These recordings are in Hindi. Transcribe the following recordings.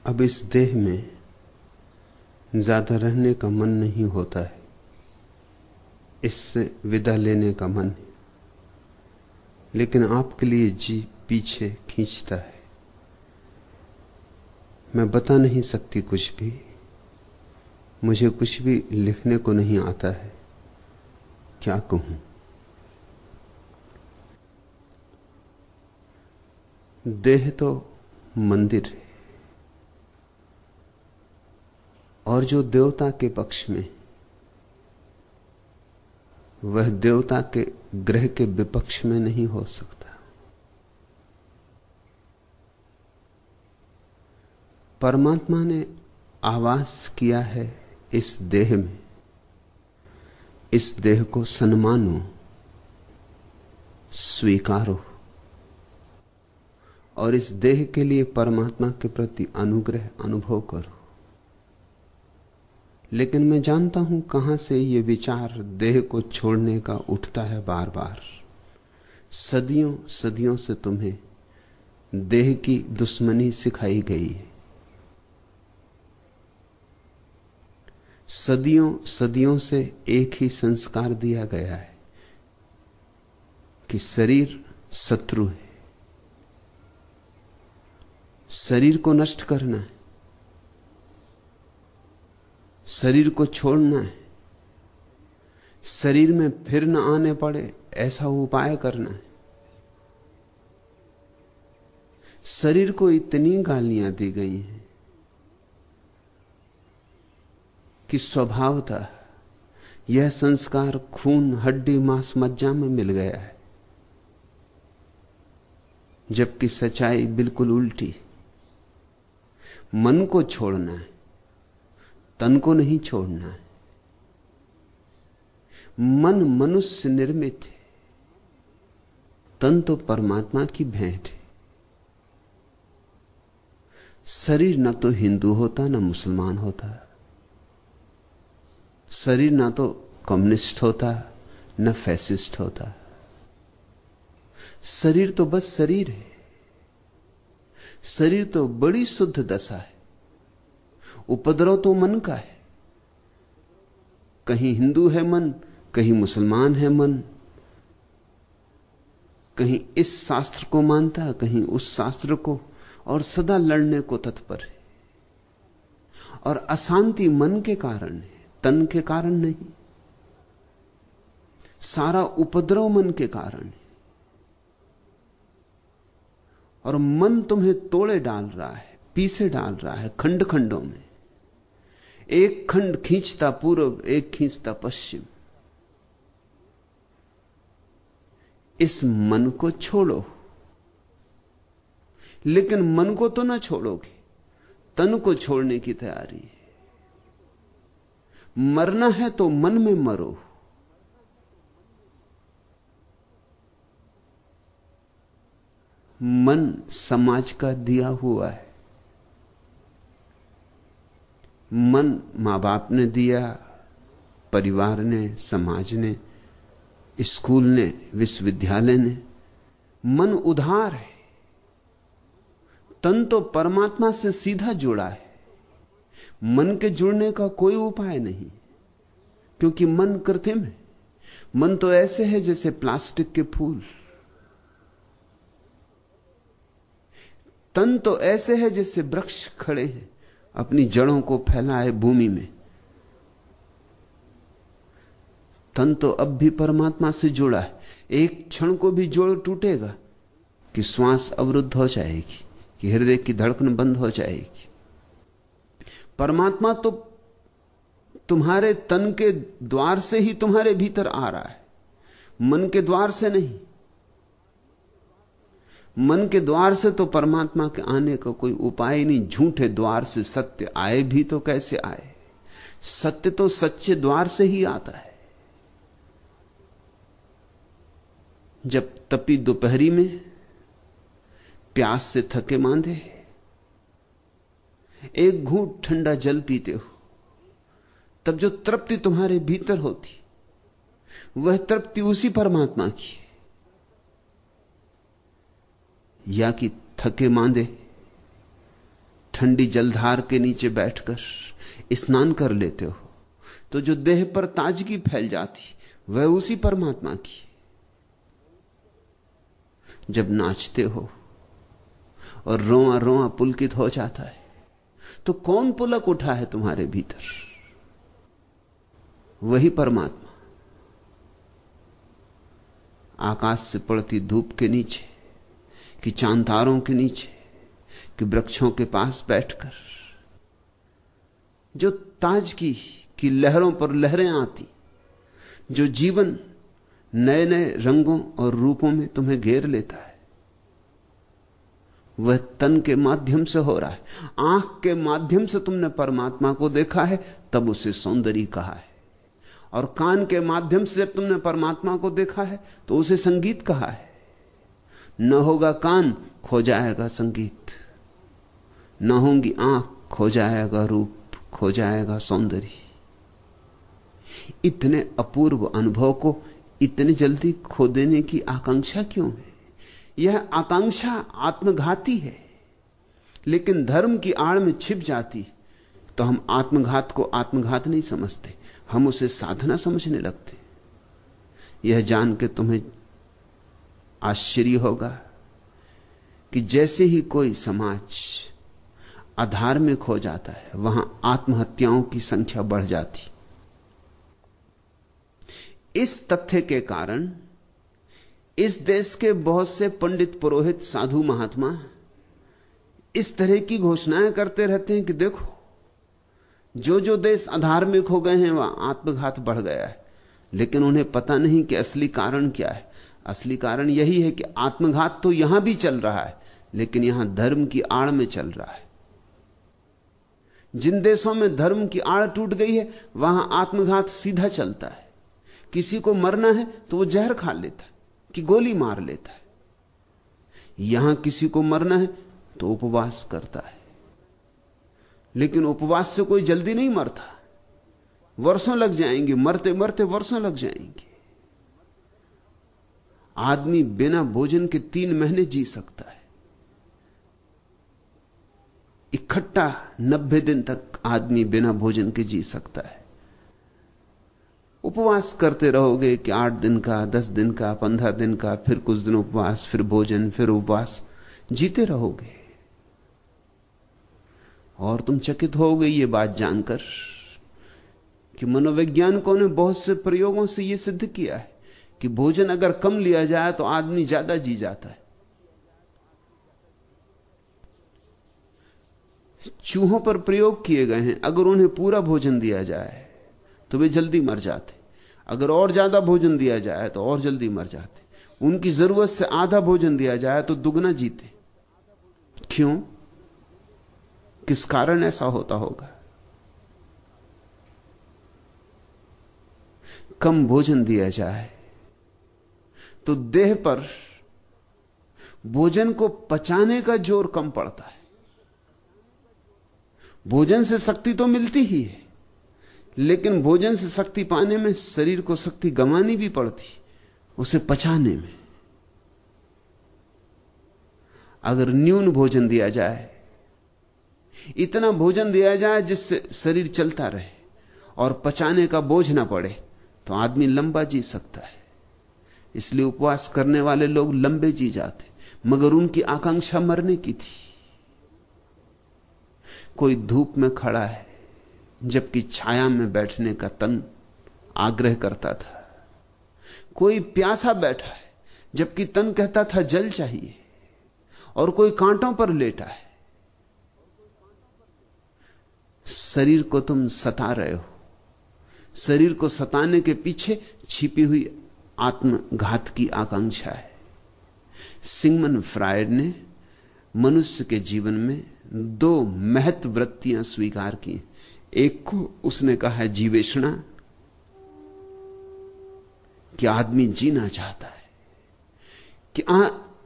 अब इस देह में ज्यादा रहने का मन नहीं होता है, इससे विदा लेने का मन है। लेकिन आपके लिए जी पीछे खींचता है। मैं बता नहीं सकती कुछ भी, मुझे कुछ भी लिखने को नहीं आता है। क्या कहूं? देह तो मंदिर है, और जो देवता के पक्ष में, वह देवता के ग्रह के विपक्ष में नहीं हो सकता। परमात्मा ने आवास किया है इस देह में। इस देह को सम्मानो, स्वीकारो, और इस देह के लिए परमात्मा के प्रति अनुग्रह अनुभव करो। लेकिन मैं जानता हूं कहां से यह विचार देह को छोड़ने का उठता है बार बार। सदियों सदियों से तुम्हें देह की दुश्मनी सिखाई गई है। सदियों सदियों से एक ही संस्कार दिया गया है कि शरीर शत्रु है, शरीर को नष्ट करना है, शरीर को छोड़ना है, शरीर में फिर न आने पड़े ऐसा उपाय करना है। शरीर को इतनी गालियां दी गई हैं कि स्वभावतः यह संस्कार खून हड्डी मांस मज्जा में मिल गया है, जबकि सच्चाई बिल्कुल उल्टी। मन को छोड़ना है, तन को नहीं छोड़ना है। मन मनुष्य निर्मित है, तन तो परमात्मा की भेंट है। शरीर ना तो हिंदू होता ना मुसलमान होता, शरीर ना तो कम्युनिस्ट होता न फैसिस्ट होता। शरीर तो बस शरीर है। शरीर तो बड़ी शुद्ध दशा है। उपद्रव तो मन का है। कहीं हिंदू है मन, कहीं मुसलमान है मन, कहीं इस शास्त्र को मानता है, कहीं उस शास्त्र को, और सदा लड़ने को तत्पर है। और अशांति मन के कारण है, तन के कारण नहीं। सारा उपद्रव मन के कारण है। और मन तुम्हें तोड़े डाल रहा है, पीसे डाल रहा है खंड खंडों में। एक खंड खींचता पूर्व, एक खींचता पश्चिम। इस मन को छोड़ो। लेकिन मन को तो ना छोड़ोगे, तन को छोड़ने की तैयारी है। मरना है तो मन में मरो। मन समाज का दिया हुआ है। मन मां बाप ने दिया, परिवार ने, समाज ने, स्कूल ने, विश्वविद्यालय ने। मन उधार है। तन तो परमात्मा से सीधा जुड़ा है। मन के जुड़ने का कोई उपाय नहीं, क्योंकि मन कृत्रिम है। मन तो ऐसे है जैसे प्लास्टिक के फूल। तन तो ऐसे है जैसे वृक्ष खड़े हैं, अपनी जड़ों को फैलाए भूमि में। तन तो अब भी परमात्मा से जुड़ा है। एक क्षण को भी जोड़ टूटेगा कि श्वास अवरुद्ध हो जाएगी, कि हृदय की धड़कन बंद हो जाएगी। परमात्मा तो तुम्हारे तन के द्वार से ही तुम्हारे भीतर आ रहा है, मन के द्वार से नहीं। मन के द्वार से तो परमात्मा के आने का कोई उपाय ही नहीं। झूठे द्वार से सत्य आए भी तो कैसे आए? सत्य तो सच्चे द्वार से ही आता है। जब तपी दोपहरी में प्यास से थके मांदे एक घूंट ठंडा जल पीते हो, तब जो तृप्ति तुम्हारे भीतर होती, वह तृप्ति उसी परमात्मा की है। या कि थके ठंडी जलधार के नीचे बैठकर स्नान कर लेते हो तो जो देह पर ताजगी फैल जाती वह उसी परमात्मा की। जब नाचते हो और रोआ रोआ पुलकित हो जाता है तो कौन पुलक उठा है तुम्हारे भीतर? वही परमात्मा। आकाश से पड़ती धूप के नीचे कि चांद तारों के नीचे कि वृक्षों के पास बैठकर जो ताजगी की लहरों पर लहरें आती, जो जीवन नए नए रंगों और रूपों में तुम्हें घेर लेता है, वह तन के माध्यम से हो रहा है। आंख के माध्यम से तुमने परमात्मा को देखा है, तब उसे सौंदर्य कहा है। और कान के माध्यम से जब तुमने परमात्मा को देखा है तो उसे संगीत कहा है। न होगा कान, खो जाएगा संगीत। न होंगी आंख, खो जाएगा रूप, खो जाएगा सौंदर्य। इतने अपूर्व अनुभव को इतनी जल्दी खो देने की आकांक्षा क्यों है? यह आकांक्षा आत्मघाती है, लेकिन धर्म की आड़ में छिप जाती तो हम आत्मघात को आत्मघात नहीं समझते, हम उसे साधना समझने लगते। यह जान के तुम्हें आश्चर्य होगा कि जैसे ही कोई समाज अधार्मिक हो जाता है, वहां आत्महत्याओं की संख्या बढ़ जाती। इस तथ्य के कारण इस देश के बहुत से पंडित, पुरोहित, साधु, महात्मा इस तरह की घोषणाएं करते रहते हैं कि देखो, जो जो देश अधार्मिक हो गए हैं वहां आत्मघात बढ़ गया है। लेकिन उन्हें पता नहीं कि असली कारण क्या है। असली कारण यही है कि आत्मघात तो यहां भी चल रहा है, लेकिन यहां धर्म की आड़ में चल रहा है। जिन देशों में धर्म की आड़ टूट गई है वहां आत्मघात सीधा चलता है। किसी को मरना है तो वो जहर खा लेता है कि गोली मार लेता है। यहां किसी को मरना है तो उपवास करता है, लेकिन उपवास से कोई जल्दी नहीं मरता, वर्षों लग जाएंगे, मरते मरते वर्षों लग जाएंगे। आदमी बिना भोजन के 3 महीने जी सकता है, इकट्ठा 90 दिन तक आदमी बिना भोजन के जी सकता है। उपवास करते रहोगे कि 8 दिन का, 10 दिन का, 15 दिन का, फिर कुछ दिन उपवास, फिर भोजन, फिर उपवास, जीते रहोगे। और तुम चकित हो गए ये बात जानकर कि मनोवैज्ञानिकों ने बहुत से प्रयोगों से यह सिद्ध किया है कि भोजन अगर कम लिया जाए तो आदमी ज्यादा जी जाता है। चूहों पर प्रयोग किए गए हैं, अगर उन्हें पूरा भोजन दिया जाए तो वे जल्दी मर जाते, अगर और ज्यादा भोजन दिया जाए तो और जल्दी मर जाते, उनकी जरूरत से आधा भोजन दिया जाए तो दुगना जीते। क्यों? किस कारण ऐसा होता होगा? कम भोजन दिया जाए तो देह पर भोजन को पचाने का जोर कम पड़ता है। भोजन से शक्ति तो मिलती ही है, लेकिन भोजन से शक्ति पाने में शरीर को शक्ति गंवानी भी पड़ती, उसे पचाने में। अगर न्यून भोजन दिया जाए, इतना भोजन दिया जाए जिससे शरीर चलता रहे और पचाने का बोझ ना पड़े, तो आदमी लंबा जी सकता है। इसलिए उपवास करने वाले लोग लंबे जी जाते, मगर उनकी आकांक्षा मरने की थी। कोई धूप में खड़ा है जबकि छाया में बैठने का तन आग्रह करता था, कोई प्यासा बैठा है जबकि तन कहता था जल चाहिए, और कोई कांटों पर लेटा है। शरीर को तुम सता रहे हो। शरीर को सताने के पीछे छिपी हुई आत्मघात की आकांक्षा है। सिगमंड फ्रायड ने मनुष्य के जीवन में 2 महत्व वृत्तियां स्वीकार की। एक को उसने कहा है जीवेषणा, कि आदमी जीना चाहता है, कि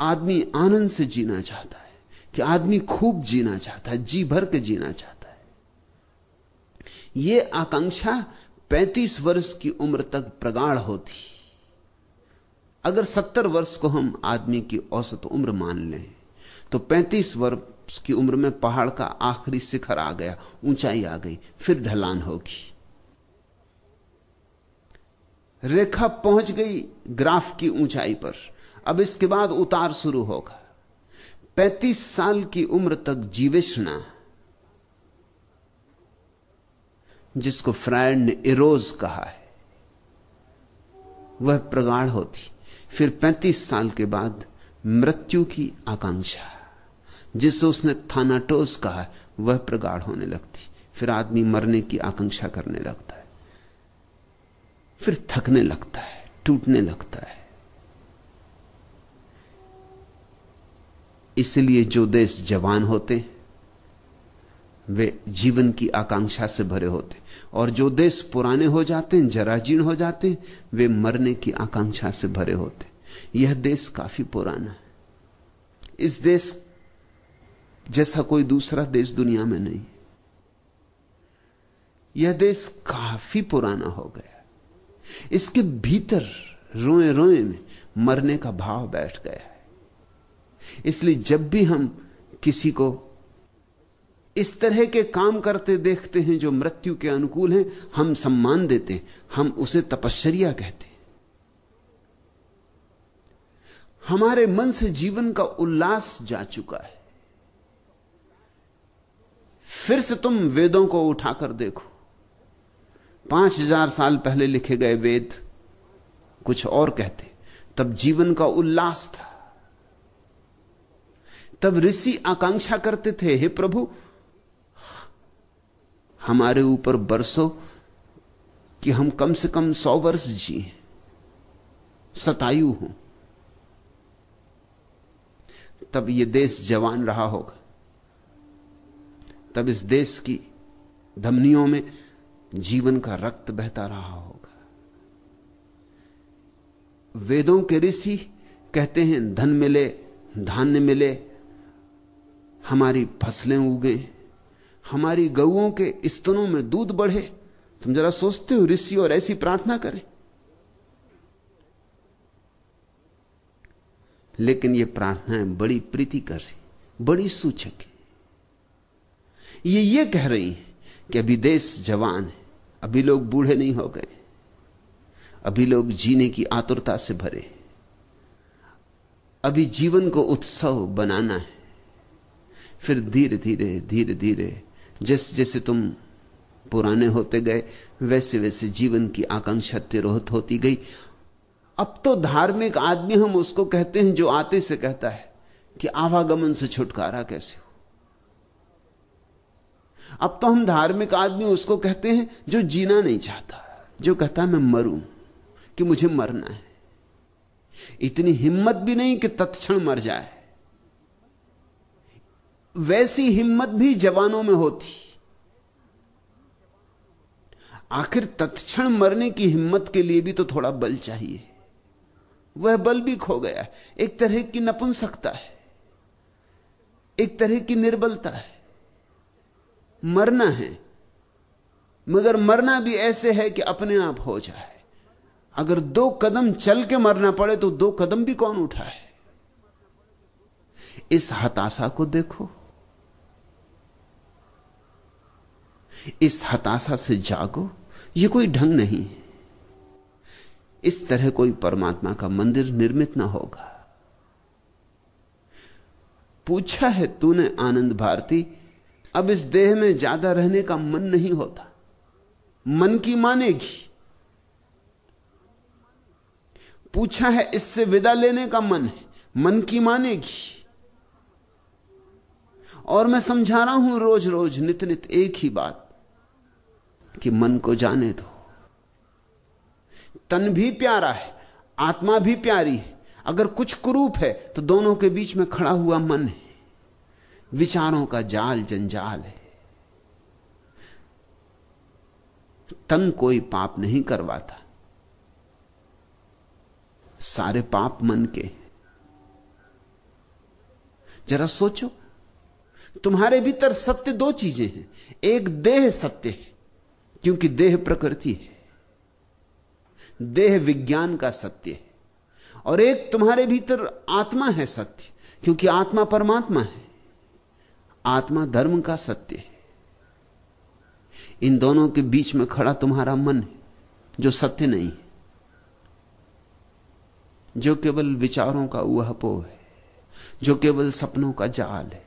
आदमी आनंद से जीना चाहता है, कि आदमी खूब जीना चाहता है, जी भर के जीना चाहता है। यह आकांक्षा 35 वर्ष की उम्र तक प्रगाढ़ होती। अगर 70 वर्ष को हम आदमी की औसत उम्र मान लें तो 35 उसकी उम्र में पहाड़ का आखिरी शिखर आ गया, ऊंचाई आ गई, फिर ढलान होगी। रेखा पहुंच गई ग्राफ की ऊंचाई पर, अब इसके बाद उतार शुरू होगा। 35 साल की उम्र तक जीवेशना, जिसको फ्रायड ने इरोज कहा है, वह प्रगाढ़ होती। फिर 35 साल के बाद मृत्यु की आकांक्षा, जिसे उसने थानाटोस कहा है, वह प्रगाढ़ होने लगती। फिर आदमी मरने की आकांक्षा करने लगता है, फिर थकने लगता है, टूटने लगता है। इसलिए जो देश जवान होते वे जीवन की आकांक्षा से भरे होते, और जो देश पुराने हो जाते हैं, जराजीर्ण हो जाते हैं, वे मरने की आकांक्षा से भरे होते। यह देश काफी पुराना है। इस देश जैसा कोई दूसरा देश दुनिया में नहीं। यह देश काफी पुराना हो गया। इसके भीतर रोए रोए में मरने का भाव बैठ गया है। इसलिए जब भी हम किसी को इस तरह के काम करते देखते हैं जो मृत्यु के अनुकूल हैं, हम सम्मान देते हैं, हम उसे तपश्चर्या कहते हैं। हमारे मन से जीवन का उल्लास जा चुका है। फिर से तुम वेदों को उठाकर देखो। 5000 साल पहले लिखे गए वेद कुछ और कहते, तब जीवन का उल्लास था। तब ऋषि आकांक्षा करते थे, हे प्रभु हमारे ऊपर बरसो कि हम कम से कम 100 वर्ष जिए, शतायु हों। तब यह देश जवान रहा होगा, तब इस देश की धमनियों में जीवन का रक्त बहता रहा होगा। वेदों के ऋषि कहते हैं धन मिले, धान्य मिले, हमारी फसलें उगे, हमारी गऊओं के स्तनों में दूध बढ़े। तुम जरा सोचते हो ऋषि और ऐसी प्रार्थना करें? लेकिन ये प्रार्थनाएं बड़ी प्रीतिकर है, बड़ी सूचक है। ये कह रही है कि अभी देश जवान है, अभी लोग बूढ़े नहीं हो गए, अभी लोग जीने की आतुरता से भरे, अभी जीवन को उत्सव बनाना है। फिर धीरे धीरे धीरे धीरे जैसे जैसे तुम पुराने होते गए, वैसे वैसे जीवन की आकांक्षा तिरोहित होती गई। अब तो धार्मिक आदमी हम उसको कहते हैं जो आते से कहता है कि आवागमन से छुटकारा कैसे हो। अब तो हम धार्मिक आदमी उसको कहते हैं जो जीना नहीं चाहता, जो कहता मैं मरूं, कि मुझे मरना है। इतनी हिम्मत भी नहीं कि तत्क्षण मर जाए। वैसी हिम्मत भी जवानों में होती। आखिर तत्क्षण मरने की हिम्मत के लिए भी तो थोड़ा बल चाहिए। वह बल भी खो गया। एक तरह की नपुंसकता है, एक तरह की निर्बलता है। मरना है, मगर मरना भी ऐसे है कि अपने आप हो जाए। अगर 2 कदम चल के मरना पड़े तो 2 कदम भी कौन उठाए? इस हताशा को देखो, इस हताशा से जागो। यह कोई ढंग नहीं है। इस तरह कोई परमात्मा का मंदिर निर्मित ना होगा। पूछा है तूने आनंद भारती, अब इस देह में ज्यादा रहने का मन नहीं होता, मन की मानेगी। पूछा है इससे विदा लेने का मन है, मन की मानेगी। और मैं समझा रहा हूं रोज रोज नित नित एक ही बात कि मन को जाने दो। तन भी प्यारा है, आत्मा भी प्यारी है। अगर कुछ कुरूप है तो दोनों के बीच में खड़ा हुआ मन है, विचारों का जाल जंजाल है। तन कोई पाप नहीं करवाता, सारे पाप मन के। जरा सोचो, तुम्हारे भीतर सत्य 2 चीजें हैं। एक देह सत्य है, क्योंकि देह प्रकृति है, देह विज्ञान का सत्य है। और एक तुम्हारे भीतर आत्मा है सत्य, क्योंकि आत्मा परमात्मा है। आत्मा धर्म का सत्य है। इन दोनों के बीच में खड़ा तुम्हारा मन है, जो सत्य नहीं है, जो केवल विचारों का ऊहापोह है, जो केवल सपनों का जाल है,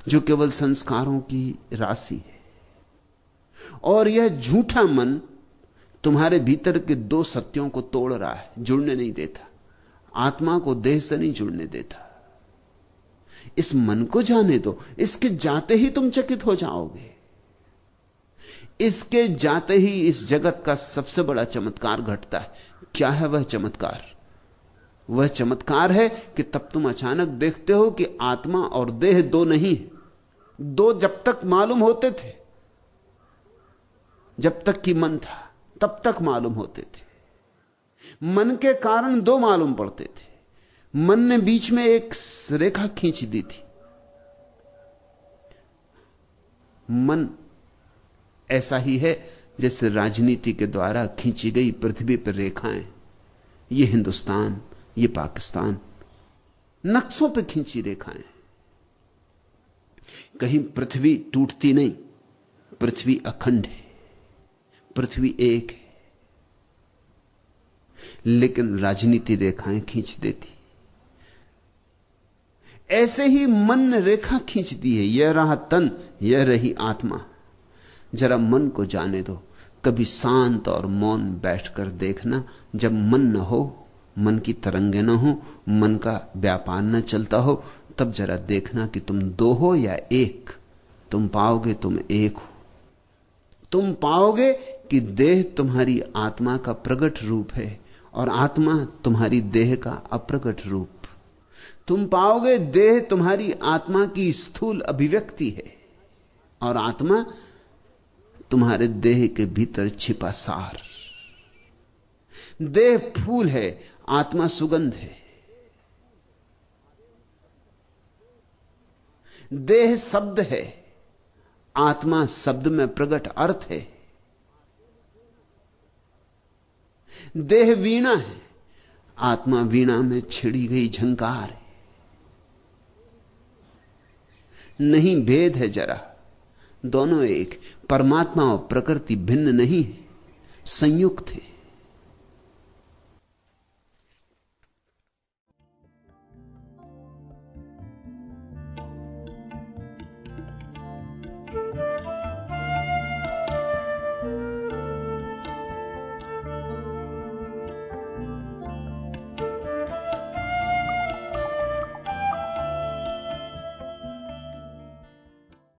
जो केवल संस्कारों की राशि है। और यह झूठा मन तुम्हारे भीतर के दो सत्यों को तोड़ रहा है, जुड़ने नहीं देता। आत्मा को देह से नहीं जुड़ने देता। इस मन को जाने दो, इसके जाते ही तुम चकित हो जाओगे। इसके जाते ही इस जगत का सबसे बड़ा चमत्कार घटता है। क्या है वह चमत्कार? वह चमत्कार है कि तब तुम अचानक देखते हो कि आत्मा और देह दो नहीं, दो जब तक मालूम होते थे, जब तक कि मन था तब तक मालूम होते थे। मन के कारण दो मालूम पड़ते थे। मन ने बीच में एक रेखा खींच दी थी। मन ऐसा ही है जैसे राजनीति के द्वारा खींची गई पृथ्वी पर रेखाएं। ये हिंदुस्तान, ये पाकिस्तान, नक्शों पर खींची रेखाएं। कहीं पृथ्वी टूटती नहीं, पृथ्वी अखंड है, पृथ्वी एक है। लेकिन राजनीति रेखाएं खींच देती। ऐसे ही मन ने रेखा खींच दी है। यह रहा तन, यह रही आत्मा। जरा मन को जाने दो। कभी शांत और मौन बैठकर देखना, जब मन न हो, मन की तरंगे न हो, मन का व्यापार न चलता हो, तब जरा देखना कि तुम दो हो या एक। तुम पाओगे तुम एक हो। तुम पाओगे कि देह तुम्हारी आत्मा का प्रकट रूप है और आत्मा तुम्हारी देह का अप्रकट रूप। तुम पाओगे देह तुम्हारी आत्मा की स्थूल अभिव्यक्ति है और आत्मा तुम्हारे देह के भीतर छिपा सार। देह फूल है, आत्मा सुगंध है। देह शब्द है, आत्मा शब्द में प्रकट अर्थ है। देह वीणा है, आत्मा वीणा में छिड़ी गई झंकार है। नहीं भेद है जरा, दोनों एक। परमात्मा और प्रकृति भिन्न नहीं है, संयुक्त है।